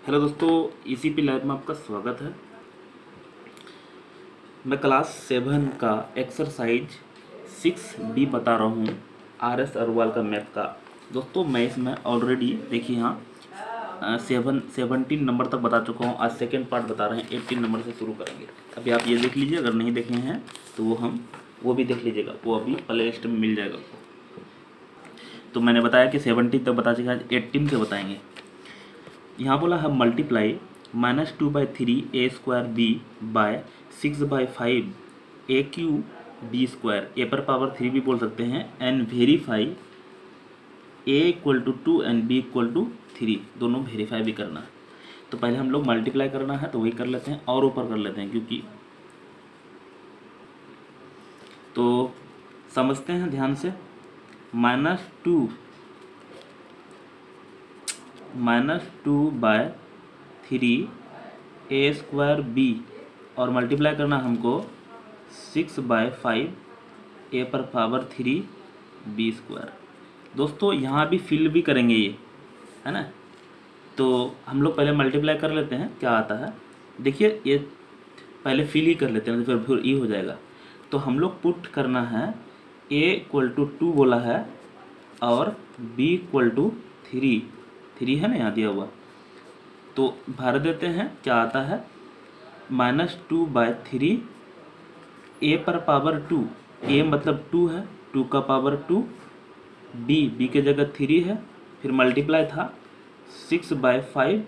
Hello दोस्तों, ECP lab में आपका स्वागत है। मैं क्लास 7 का एक्सरसाइज 6B बता रहा हूँ, RS अग्रवाल का मैथ का। दोस्तों मैं इसमें ऑलरेडी देखिए यहाँ 17 नंबर तक बता चुका हूँ। आज सेकेंड पार्ट बता रहे हैं, 18 नंबर से शुरू करेंगे। अभी आप ये देख लीजिए, अगर नहीं देखे हैं तो वो भी देख लीजिएगा, वो अभी प्ले लिस्ट में मिल जाएगा आपको। तो मैंने बताया कि 17 तक बता चुका, आज 18 से बताएंगे। यहाँ बोला है multiply -2/3 a square b by 6/5 a cube b square, a पर पावर 3 भी बोल सकते हैं, and verify a = 2 and b = 3, दोनों वेरीफाई भी करना है। तो पहले हम लोग मल्टीप्लाई करना है तो वही कर लेते हैं और ऊपर कर लेते हैं, क्योंकि तो समझते हैं ध्यान से। -2/3 a स्क्वायर b और मल्टीप्लाई करना हमको 6/5 a पर पावर 3 b स्क्वायर। दोस्तों यहाँ भी फिल भी करेंगे, ये है ना। तो हम लोग पहले मल्टीप्लाई कर लेते हैं, क्या आता है देखिए। ये पहले फिल ही कर लेते हैं तो फिर ई हो जाएगा। तो हम लोग पुट करना है a = 2 बोला है और b = 3 है ना, यहाँ दिया हुआ। तो भर देते हैं, क्या आता है -2/3 a पर पावर 2, a मतलब 2 है, 2 का पावर 2, b के जगह 3 है, फिर मल्टीप्लाई था 6/5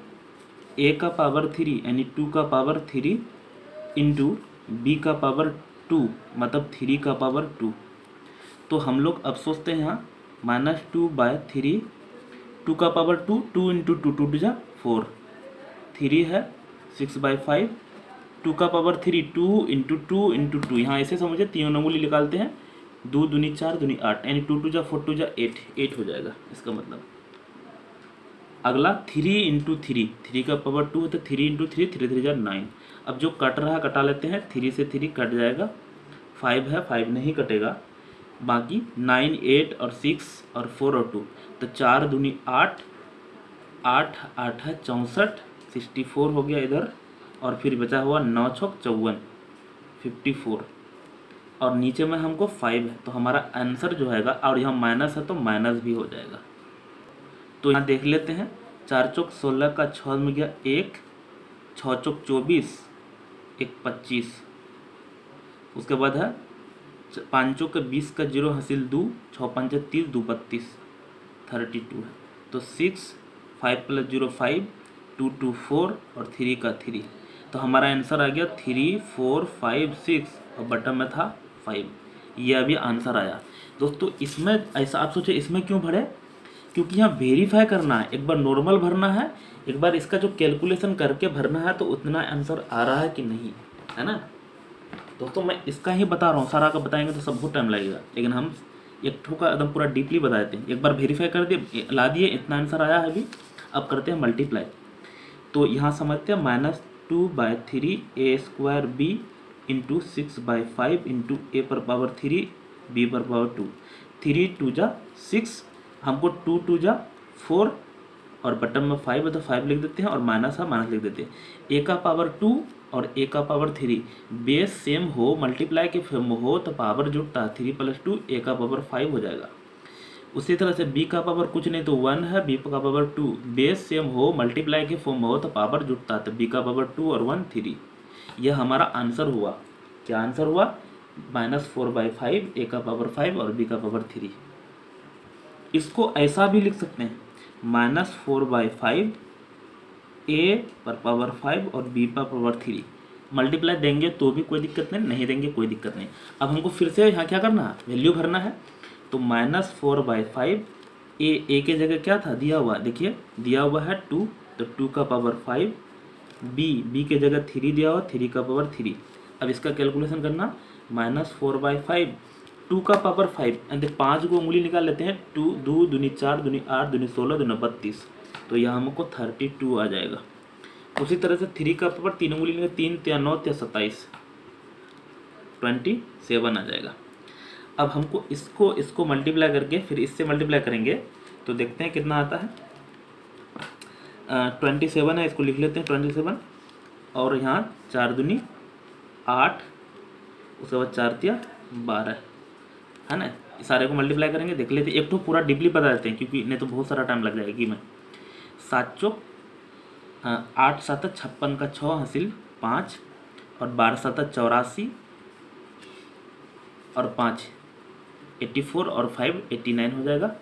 a का पावर 3 यानी 2 का पावर 3 इंटू b का पावर 2 मतलब 3 का पावर 2। तो हम लोग अब सोचते हैं यहाँ -2/3, 2 का पावर 2, 2 इंटू 2, 2 जा 4, 3 है 6/5, 2 का पावर 3, 2 इंटू 2 इंटू 2, यहाँ ऐसे समझे, तीनों मूल्य निकालते हैं, 2 दूनी 4 दूनी 8, यानी 2 2 जा 4 2 जा 8 हो जाएगा इसका मतलब। अगला 3 इंटू 3 का पावर 2 है तो 3 इंटू 3, 3 3 जा 9। अब जो कट रहा कटा लेते हैं, 3 से 3 कट जाएगा, 5 है 5 नहीं कटेगा, बाकी 9 8 और 6 और 4 और 2, तो 4 दूनी 8, 8 8 है 64, 64 हो गया इधर, और फिर बचा हुआ 9 छक 54, 54, और नीचे में हमको 5 है, तो हमारा आंसर जो हैगा, और यहाँ माइनस है तो माइनस भी हो जाएगा। तो यहाँ देख लेते हैं, 4 चौक 16 का 6 में गया 1, 6 चौक 24, 1 25, उसके बाद है 5 चौक 20 का 0 हासिल 2, 6 5 30, 2 32, 32 है। तो 6 5 + 0 5, 2 2 4 और 3 का 3, तो हमारा आंसर आ गया 3 4 5 6 और बटन में था 5। ये अभी आंसर आया। दोस्तों इसमें ऐसा आप सोचे इसमें क्यों भरे, क्योंकि यहाँ वेरीफाई करना है, एक बार नॉर्मल भरना है, एक बार इसका जो कैलकुलेशन करके भरना है, तो उतना आंसर आ रहा है कि नहीं, है ना। दोस्तों मैं इसका ही बता रहा हूँ, सारा का बताएंगे तो सब बहुत टाइम लगेगा, लेकिन हम एक ठो का एकदम पूरा डीपली बता देते हैं। एक बार वेरीफाई कर दिए, ला दिए, इतना आंसर आया है अभी। अब करते हैं मल्टीप्लाई। तो यहाँ समझते हैं -2/3 a square b into 6/5 into a पर पावर 3 b पर पावर 2, 3 2 जा 6, हमको 2 2 जा 4 और बटन में 5 है तो 5 लिख देते हैं, और माइनस है माइनस लिख देते हैं। a का पावर 2 और a का पावर 3 बेस सेम हो, मल्टीप्लाई के फॉर्म हो तो पावर जुड़ता है, 3 + 2 a का पावर 5 हो जाएगा। उसी तरह से b का पावर कुछ नहीं तो 1 है, b का पावर 2, बेस सेम हो, मल्टीप्लाई के फॉर्म हो तो पावर जुड़ता है, तो b का पावर 2 और 1 3। यह हमारा आंसर हुआ। क्या आंसर हुआ? -4/5 a का पावर 5 और b का पावर 3। इसको ऐसा भी लिख सकते हैं, -4/5 a पर पावर 5 और b पर पावर 3। मल्टीप्लाई देंगे तो भी कोई दिक्कत नहीं, नहीं देंगे कोई दिक्कत नहीं। अब हमको फिर से यहाँ क्या करना है, वैल्यू भरना है। तो -4/5 a के जगह क्या था दिया हुआ, देखिए दिया हुआ है 2, तो 2 का पावर 5, b के जगह 3 दिया हुआ, 3 का पावर 3। अब इसका कैलकुलेशन करना, -4/5, 2 का पावर 5 एंड 5 को उंगली निकाल लेते हैं, 2 2 दूनी 4 दूनी 8 दूनी 16 दूनी 32, तो यहाँ हमको 32 आ जाएगा। उसी तरह से 3 का पावर 3 उंगली निकाल, 3 3 9 3 27, 27 आ जाएगा। अब हमको इसको मल्टीप्लाई करके फिर इससे मल्टीप्लाई करेंगे तो देखते हैं कितना आता है। 27 है, इसको लिख लेते हैं 27, और यहाँ 4 दूनी 8, उसके बाद 4 तिया 12, है ना। सारे को मल्टीप्लाई करेंगे, देख लेते हैं, एक तो पूरा डीपली बता देते हैं क्योंकि नहीं तो बहुत सारा टाइम लग जाएगी। मैं 7 चौक 8 7 56 का 6 हासिल 5, और 12 7 84, और 5 84, और 5 89 हो जाएगा।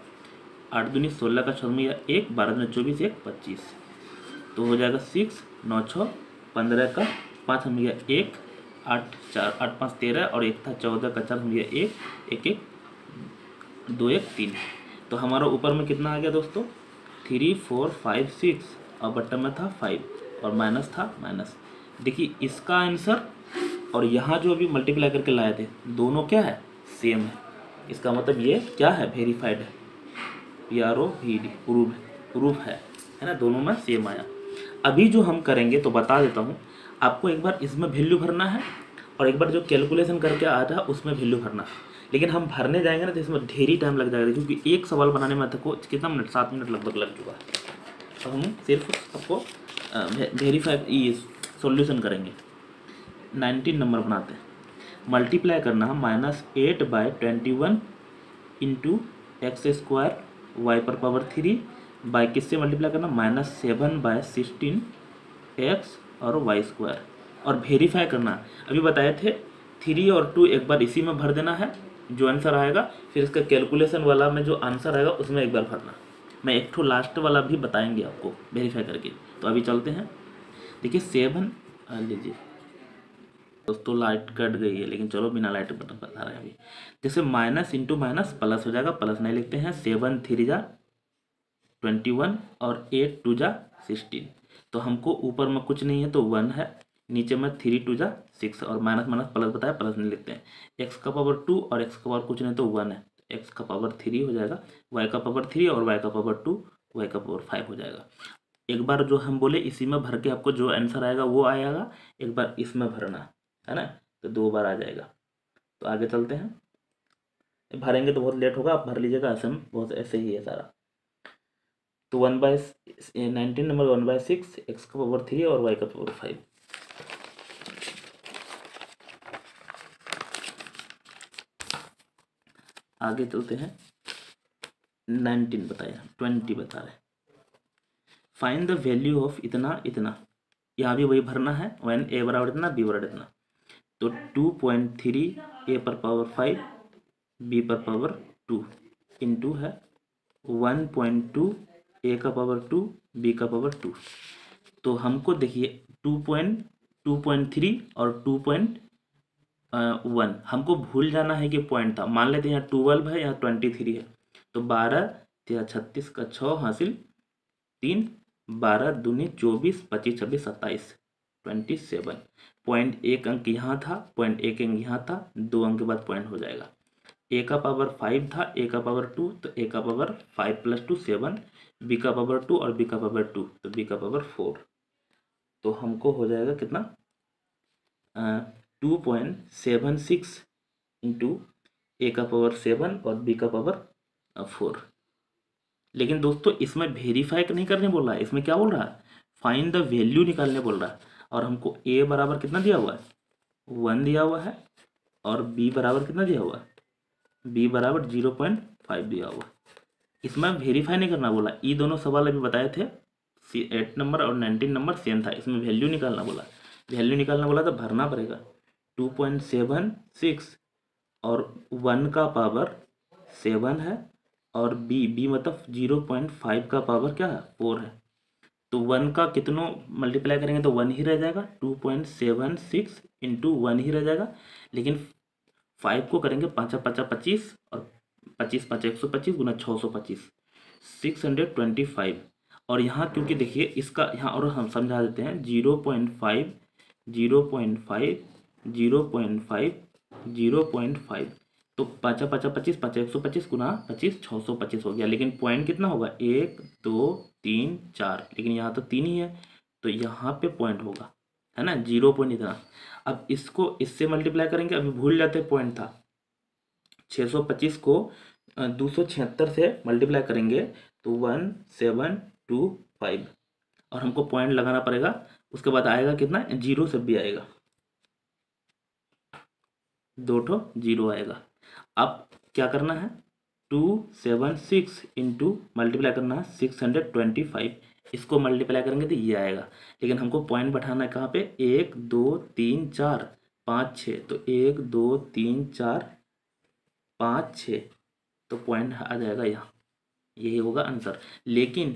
8 दूनी 16 का 6 या 1, 12 दूनी 24, 1 25, तो हो जाएगा 6 9 6 15 का 5 हम गया 1, 8 4 8 5 13, और 1 था 14 का 4 हम गया 1 1 1 2 1 3। तो हमारा ऊपर में कितना आ गया दोस्तों 3 4 5 6, और बटन में था 5, और माइनस था माइनस। देखिए इसका आंसर और यहाँ जो अभी मल्टीप्लाई करके लाए थे दोनों क्या है, सेम है। इसका मतलब ये क्या है, वेरीफाइड है, PROVD प्रूफ है ना, दोनों में सेम आया। अभी जो हम करेंगे तो बता देता हूँ आपको, एक बार इसमें वैल्यू भरना है और एक बार जो कैलकुलेशन करके आया था उसमें वैल्यू भरना है। लेकिन हम भरने जाएंगे ना तो इसमें ढेरी टाइम लग जाएगा, क्योंकि एक सवाल बनाने में को कितना मिनट, 7 मिनट लगभग लग चुका है। तो हम सिर्फ आपको वेरीफाई सॉल्यूशन करेंगे। 19 नंबर बनाते हैं, मल्टीप्लाई करना है -8/21 इंटू x² y पर पावर 3 बाई किससे मल्टीप्लाई करना, -7/16 x और y², और वेरीफाई करना। अभी बताए थे 3 और 2 एक बार इसी में भर देना है जो आंसर आएगा, फिर इसका कैलकुलेशन वाला में जो आंसर आएगा उसमें एक बार भरना। मैं एक ठो लास्ट वाला भी बताएंगे आपको वेरीफाई करके। तो अभी चलते हैं, देखिए 7 लीजिए दोस्तों, लाइट कट गई है लेकिन चलो बिना लाइट बटन बता रहे हैं अभी। जैसे माइनस इंटू माइनस प्लस हो जाएगा, प्लस नहीं लिखते हैं। 7 3 जा 21 और 8 2 जा 16, तो हमको ऊपर में कुछ नहीं है तो 1 है, नीचे में 3 2 जा 6, और माइनस माइनस प्लस बताया, प्लस नहीं लिखते हैं। एक्स का पावर 2 और एक्स का पावर कुछ नहीं तो 1 है, एक्स का पावर 3 हो जाएगा, वाई का पावर 3 और वाई का पावर 2, वाई का पावर 5 हो जाएगा। एक बार जो हम बोले इसी में भर के आपको जो आंसर आएगा वो आएगा, एक बार इसमें भरना है ना, तो 2 बार आ जाएगा। तो आगे चलते हैं, भरेंगे तो बहुत लेट होगा, आप भर लीजिएगा, ऐसे में बहुत ऐसे ही है सारा। तो 19 नंबर 1/6 एक्स का पावर 3 और वाई का पावर 5। आगे चलते हैं, 19 बताया, 20 बता रहे। फाइंड द वैल्यू ऑफ इतना इतना, यहाँ भी वही भरना है, when a बराबर इतना b बराबर इतना। तो 2.3 a पर पावर 5 b पर पावर 2 इंटू है 1.2 a का पावर 2 b का पावर 2। तो हमको देखिए 2.3 और 2.1 हमको भूल जाना है कि पॉइंट था। मान लेते हैं यहाँ 12 है, यहाँ 23 है, तो 12 36 का 6 हासिल 3, 12 दूनी 24 25 26 27 27। पॉइंट 1 अंक यहाँ था, पॉइंट 1 अंक यहाँ था, 2 अंक के बाद पॉइंट हो जाएगा। ए का पावर 5 था, ए का पावर 2, तो ए का पावर 5 + 2 7, बी का पावर 2 और बी का पावर 2, तो बी का पावर 4। तो हमको हो जाएगा कितना 2.76 इंटू ए का पावर 7 और बी का पावर 4। लेकिन दोस्तों इसमें वेरीफाई नहीं करने बोल रहा है, इसमें क्या बोल रहा है, फाइंड द वैल्यू निकालने बोल रहा है। और हमको ए बराबर कितना दिया हुआ है, 1 दिया हुआ है, और बी बराबर कितना दिया हुआ है, बी बराबर 0.5 दिया हुआ है। इसमें वेरीफाई नहीं करना बोला। ये दोनों सवाल अभी बताए थे, 8 नंबर और 19 नंबर सेम था, इसमें वैल्यू निकालना बोला। वैल्यू निकालना बोला तो भरना पड़ेगा 2.76 और 1 का पावर 7 है, और बी मतलब 0.5 का पावर क्या है 4 है। तो 1 का कितनों मल्टीप्लाई करेंगे तो 1 ही रह जाएगा, 2.76 इंटू 1 ही रह जाएगा। लेकिन 5 को करेंगे 5 5 25 और 25 5 125 गुना 625 625। और यहाँ क्योंकि देखिए इसका यहाँ और हम समझा देते हैं 0.5 0.5 0.5 0.5, तो 5 5 25 5 125 गुना 25 625 हो गया। लेकिन पॉइंट कितना होगा 1 2 3 4, लेकिन यहाँ तो 3 ही है, तो यहाँ पे पॉइंट होगा, है ना, 0 पॉइंट इतना। अब इसको इससे मल्टीप्लाई करेंगे, अभी भूल जाते पॉइंट था, 625 को 276 से मल्टीप्लाई करेंगे तो 1725, और हमको पॉइंट लगाना पड़ेगा। उसके बाद आएगा कितना, जीरो से भी आएगा, 2 ठो जीरो आएगा। अब क्या करना है, 276 इंटू मल्टीप्लाई करना है 625, इसको मल्टीप्लाई करेंगे तो ये आएगा। लेकिन हमको पॉइंट बैठाना है कहाँ पे, 1 2 3 4 5 6, तो 1 2 3 4 5 6, तो पॉइंट आ जाएगा यहाँ, यही होगा आंसर। लेकिन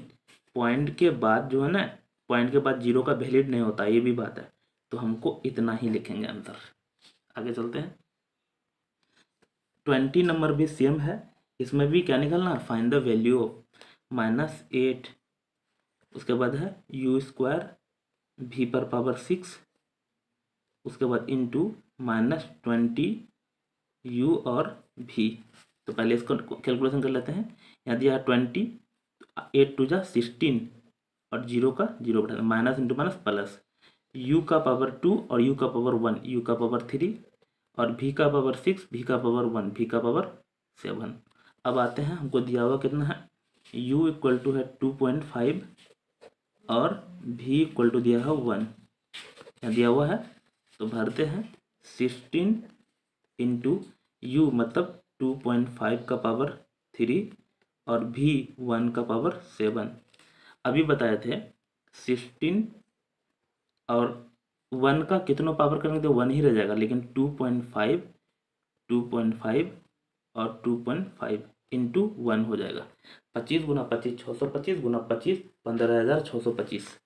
पॉइंट के बाद जो है ना, पॉइंट के बाद जीरो का वैलिड नहीं होता, ये भी बात है, तो हमको इतना ही लिखेंगे आंसर। आगे चलते हैं। 20 नंबर भी सेम है, इसमें भी क्या निकालना, फाइंड द वैल्यू ऑफ -8, उसके बाद है u² v पर पावर 6, उसके बाद इंटू -20 u और v। तो पहले इसको कैलकुलेशन कर लेते हैं। यहाँ दिया 20, 8 2 जा 16 और जीरो का जीरो बैठा, minus into minus plus, u का पावर 2 और u का पावर 1, u का पावर 3 और v का पावर 6, v का पावर 1, v का पावर 7। अब आते हैं, हमको दिया हुआ कितना है, u इक्वल टू है 2.5 और v इक्वल टू दिया है 1, यहाँ दिया हुआ है। तो भरते हैं 16 इंटू यू मतलब 2.5 का पावर 3 और v 1 का पावर 7। अभी बताए थे 16 और 1 का कितनों पावर करेंगे तो 1 ही रह जाएगा, लेकिन 2.5 और 2.5 इंटू 1 हो जाएगा 25 गुना 25 625 गुना 25 15,625,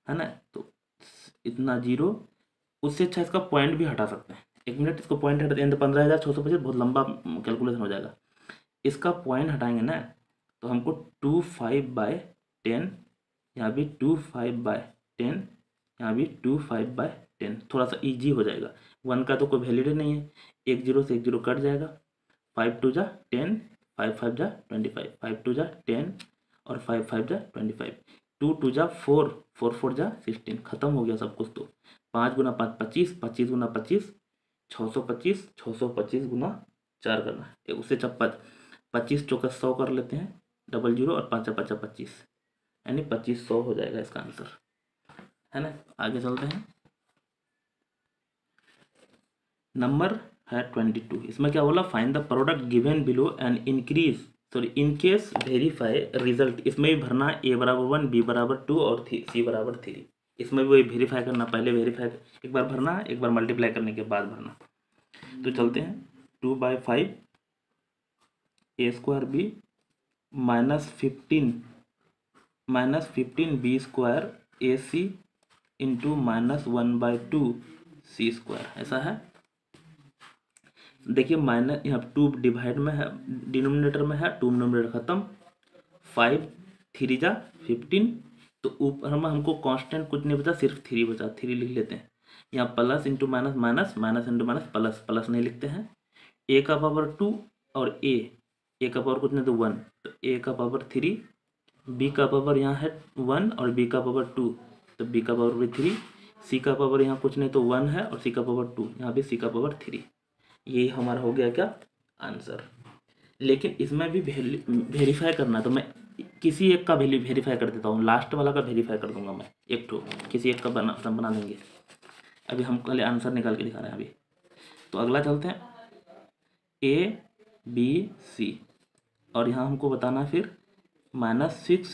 है ना। तो इतना जीरो, उससे अच्छा इसका पॉइंट भी हटा सकते हैं। 1 मिनट, इसको पॉइंट हटा दें तो 15,625 बहुत लंबा कैलकुलेशन हो जाएगा। इसका पॉइंट हटाएंगे ना, तो हमको 25/10, यहाँ भी 25/10, यहाँ भी 25/10, थोड़ा सा इजी हो जाएगा। 1 का तो कोई वैल्यू नहीं है, 1 जीरो से 1 जीरो कट जाएगा, 5 2 जा 10, 5 5 जा 25, 5 2 जा 10 और 5 5 जा 25, 2 2 जा 4, 4 4 जा 16, खत्म हो गया सब कुछ। तो 5 गुना 5 25, 25 गुना 25 625, 625 गुना 4 करना है, उससे 25 चौका 100 कर लेते हैं, डबल जीरो और 5 5 25, यानी 2500 हो जाएगा इसका आंसर, है ना। आगे चलते हैं। नंबर है 22, इसमें क्या बोला, find the product given below and in case verify result. इसमें भी भरना a बराबर 1, b बराबर 2 और c बराबर 3। इसमें भी वही वेरीफाई करना, पहले वेरीफाई एक बार भरना है, एक बार मल्टीप्लाई करने के बाद भरना। तो चलते हैं, 2/5 a² b -15 b² ac into -1/2 c², ऐसा है। देखिए माइनस, यहाँ 2 डिवाइड में है, डिनोमिनेटर में है, 2 डिनोमिनेटर खत्म, 5 3 जा 15, तो ऊपर में हमको कांस्टेंट कुछ नहीं बचा, सिर्फ 3 बचा, 3 लिख लेते हैं। यहाँ plus into minus minus, minus into minus plus, plus नहीं लिखते हैं। a का पावर 2 और a का पावर कुछ नहीं तो 1, तो a का पावर 3, b का पावर यहाँ है 1 और b का पावर 2, तो b का पावर भी 3, c का पावर यहाँ कुछ नहीं तो 1 है और c का पावर 2, यहाँ भी c का पावर 3। ये हमारा हो गया क्या, आंसर। लेकिन इसमें भी वेरीफाई करना, तो मैं किसी एक का वेरीफाई कर देता हूँ, लास्ट वाला का वेरीफाई कर दूंगा मैं, एक ठो किसी एक का बना देंगे। अभी हम पहले आंसर निकाल के दिखा रहे हैं अभी। तो अगला चलते हैं, a b c, और यहाँ हमको बताना फिर -6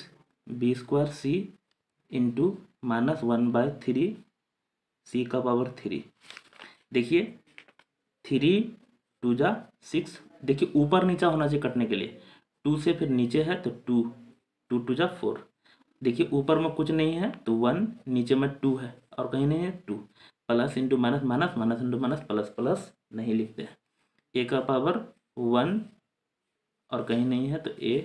b² c इंटू -1/3 c का पावर 3। देखिए 3 2 जा 6, देखिए ऊपर नीचा होना चाहिए कटने के लिए, 2 से फिर नीचे है तो 2, 2 2 जा 4, देखिए ऊपर में कुछ नहीं है तो 1, नीचे में 2 है और कहीं नहीं है 2, plus into minus minus, minus into minus plus, plus नहीं लिखते हैं। a का पावर 1 और कहीं नहीं है तो a,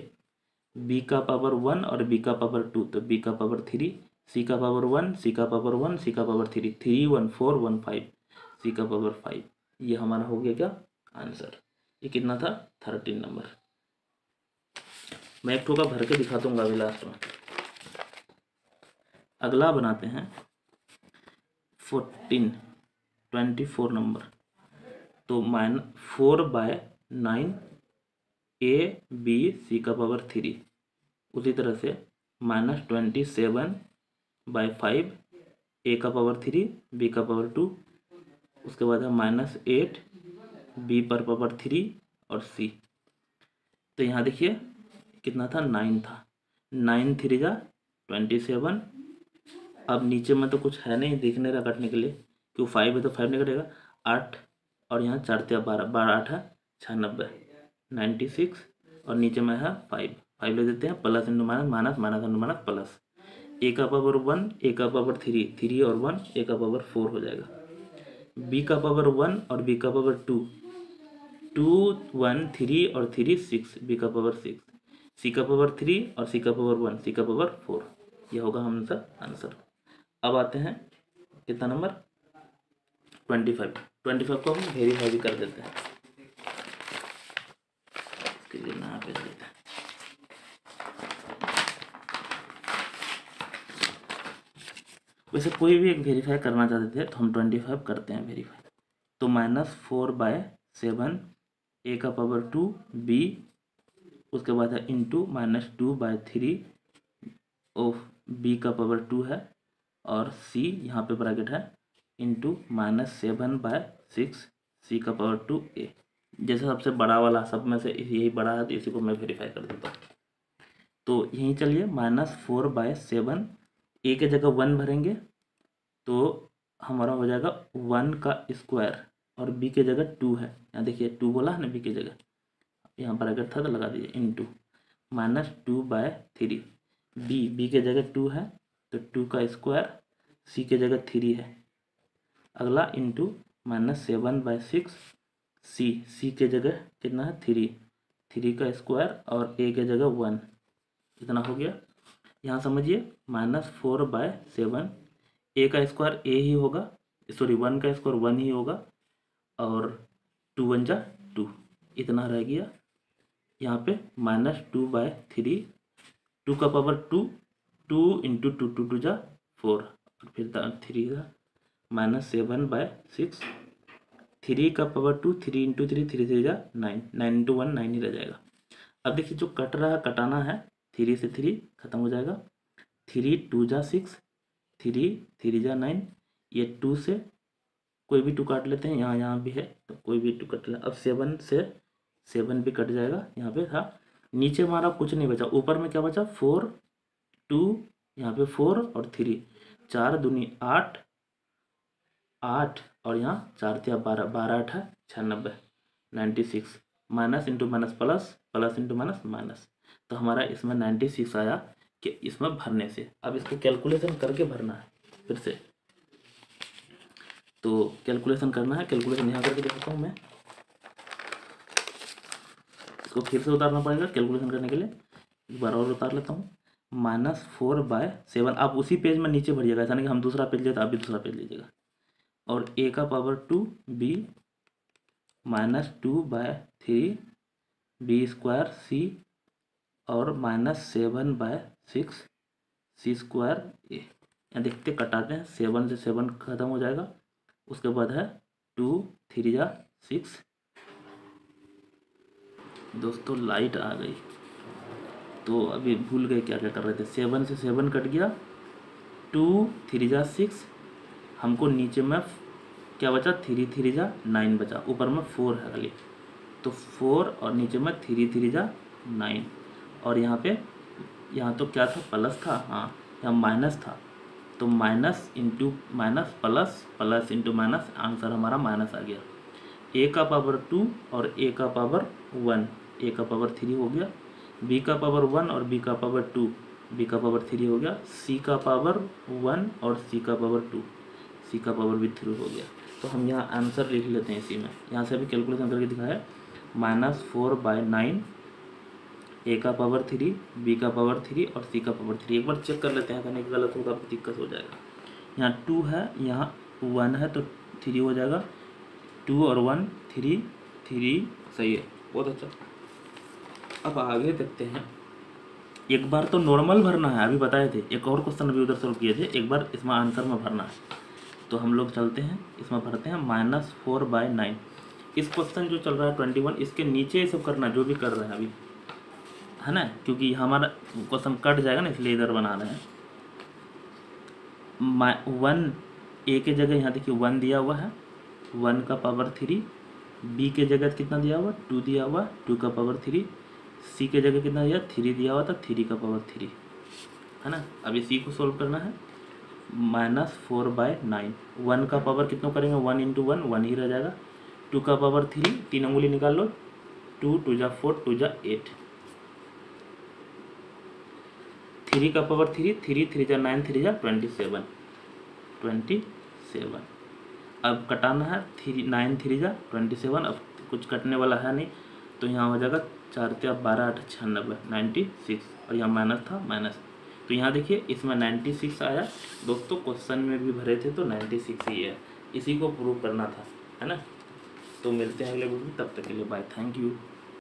b का पावर 1 और b का पावर 2, तो b का पावर 3, c का पावर 1, c का पावर 1, c का पावर 3, 3 1 4 1 5, c का पावर 5। ये हमारा हो गया क्या, आंसर। ये कितना था, 13 नंबर। मैं एक ठोका भर के दिखा दूंगा अभी लास्ट में। अगला बनाते हैं 24 नंबर। तो -4/9 a b c का पावर 3, उसी तरह से -27/5 a का पावर 3 b का पावर 2, उसके बाद है -8 b पर पावर 3 और c। तो यहाँ देखिए कितना था, 9 था, 9 3 जा 27। अब नीचे में तो कुछ है नहीं देखने का काटने के लिए, क्यों 5 है तो 5 नहीं कटेगा, 8 और यहाँ 4 3 12, 12 8 है 96, 96 और नीचे में है 5 ले देते हैं, plus into minus, minus minus into minus plus, a का पावर 1 ए का पावर 3 3 और 1 ए का पावर 4 हो जाएगा, बी का पावर 1 और बी का पावर 2 2 1 3 और 3 6 बी का पावर 6, सी का पावर 3 और सी का पावर 1 सी का पावर 4। यह होगा हमारा आंसर। अब आते हैं कितना नंबर 25 को हम वेरीफाई भी कर देते हैं, इसके लिए यहाँ पे देते हैं। वैसे कोई भी एक वेरीफाई करना चाहते थे तो हम 25 करते हैं वेरीफाई। तो -4/7 ए का पावर 2 बी, उसके बाद है इंटू -2/3 ऑफ बी का पावर 2 है और सी यहाँ पे ब्रैकेट है इंटू -7/6 सी का पावर 2 ए। जैसे सबसे बड़ा वाला सब में से यही बड़ा है तो इसी को मैं वेरीफाई कर देता हूँ। तो यहीं चलिए -4/7 ए के जगह 1 भरेंगे तो हमारा हो जाएगा 1 का स्क्वायर और बी के जगह 2 है, यहाँ देखिए 2 बोला है ना बी की जगह, यहाँ ब्रैकेट था तो लगा दीजिए इंटू -2/3 बी के जगह 2 है तो 2 का स्क्वायर, सी के जगह 3 है, अगला इंटू -7/6 सी के जगह कितना है 3 का स्क्वायर और ए के जगह 1, कितना हो गया यहाँ समझिए -4/7 ए का स्क्वायर ए ही होगा, सॉरी 1 का स्क्वायर 1 ही होगा और 2 1 जा 2, इतना रह गया। यहाँ पे -2/3 2 का पावर 2 2 इंटू 2 2 2 जा 4 और फिर 3 का -7/6 3 का पावर 2 3 इंटू 3 3 3 जा 9 9 इंटू 1 9 ही रह जाएगा। अब देखिए जो कट रहा है कटाना है, 3 से 3 खत्म हो जाएगा, 3 2 जा 6 3 3 जा 9, ये 2 से कोई भी 2 काट लेते हैं, यहाँ भी है तो कोई भी 2 कट ले। अब 7 से 7 भी कट जाएगा, यहाँ पे था, नीचे हमारा कुछ नहीं बचा, ऊपर में क्या बचा 4 2 यहाँ पे 4 और 3 4 दूनी 8 8 और यहाँ 4 3 12 12 8 है 96 96 minus into minus plus plus into minus minus, तो हमारा इसमें 96 आया कि इसमें भरने से। अब इसको कैलकुलेशन करके भरना है फिर से, तो कैलकुलेशन करना है, कैलकुलेशन यहाँ करके दिखाता हूँ मैं, इसको फिर से उतारना पड़ेगा कैलकुलेशन करने के लिए, एक बार और उतार लेता हूँ। -4/7 आप उसी पेज में नीचे भरिएगा, ऐसा नहीं कि हम दूसरा पेज लेते आप भी दूसरा पेज लीजिएगा, और ए का पावर 2 बी -2/3 बी स्क्वायर सी और -7/6 सी स्क्वायर ए। यहाँ देखते कटाते हैं, 7 से 7 खत्म हो जाएगा, उसके बाद है 2 3 जा 6। दोस्तों लाइट आ गई तो अभी भूल गए क्या क्या कर रहे थे, 7 से 7 कट गया, 2 3 जा 6, हमको नीचे में क्या बचा 3 3 जा 9 बचा, ऊपर में 4 है खाली, तो 4 और नीचे में 3 3 जा 9, और यहाँ पे यहाँ तो क्या था प्लस था, हाँ यहाँ माइनस था, तो minus into minus plus plus into minus, answer हमारा माइनस आ गया। ए का पावर 2 और ए का पावर 1, ए का पावर 3 हो गया, बी का पावर 1 और बी का पावर 2, बी का पावर 3 हो गया, सी का पावर 1 और सी का पावर 2, सी का पावर भी 3 हो गया। तो हम यहाँ आंसर लिख लेते हैं इसी में, यहाँ से भी कैलकुलेशन करके दिखाया है, -4/9 ए का पावर 3 बी का पावर 3 और सी का पावर 3। एक बार चेक कर लेते हैं, कहीं गलत होगा तो दिक्कत हो जाएगा। यहाँ 2 है यहाँ 1 है तो 3 हो जाएगा, 2 और 1 3 3 सही है, बहुत अच्छा। अब आगे देखते हैं, एक बार तो नॉर्मल भरना है, अभी बताए थे, एक और क्वेश्चन अभी उधर सॉल्व किए थे, एक बार इसमें आंसर में भरना है, तो हम लोग चलते हैं इसमें भरते हैं -4/9। इस क्वेश्चन जो चल रहा है 21, इसके नीचे ये सब करना जो भी कर रहे हैं अभी, है ना, क्योंकि हमारा क्वेश्चन कट जाएगा ना, इसलिए इधर बना रहे हैं। 1 ए के जगह यहाँ देखिए 1 दिया हुआ है, 1 का पावर 3। बी के जगह कितना दिया हुआ, 2 दिया हुआ, 2 का पावर 3। सी के जगह कितना दिया, 3 दिया हुआ था, 3 का पावर 3, है ना। अभी सी को सोल्व करना है। -4/9, 1 का पावर कितना करेंगे, 1 × 1 1 ही रह जाएगा। 2 का पावर 3, 3 अंगुली निकाल लो, 2 2 जा 4 2 जा 8। 3 का पावर 3, 3 3 जा 9 3 जा 27, 27। अब कटाना है, 9 3 जा 27। अब कुछ कटने वाला है नहीं, तो यहाँ हो जाएगा 4 × 12 8 96, 96। और यहाँ माइनस था, माइनस। तो यहाँ देखिए इसमें 96 आया दोस्तों, क्वेश्चन में भी भरे थे तो 96 ही है, इसी को प्रूव करना था, है ना। तो मिलते हैं अगले वीडियो में, तब तक के लिए बाय, थैंक यू।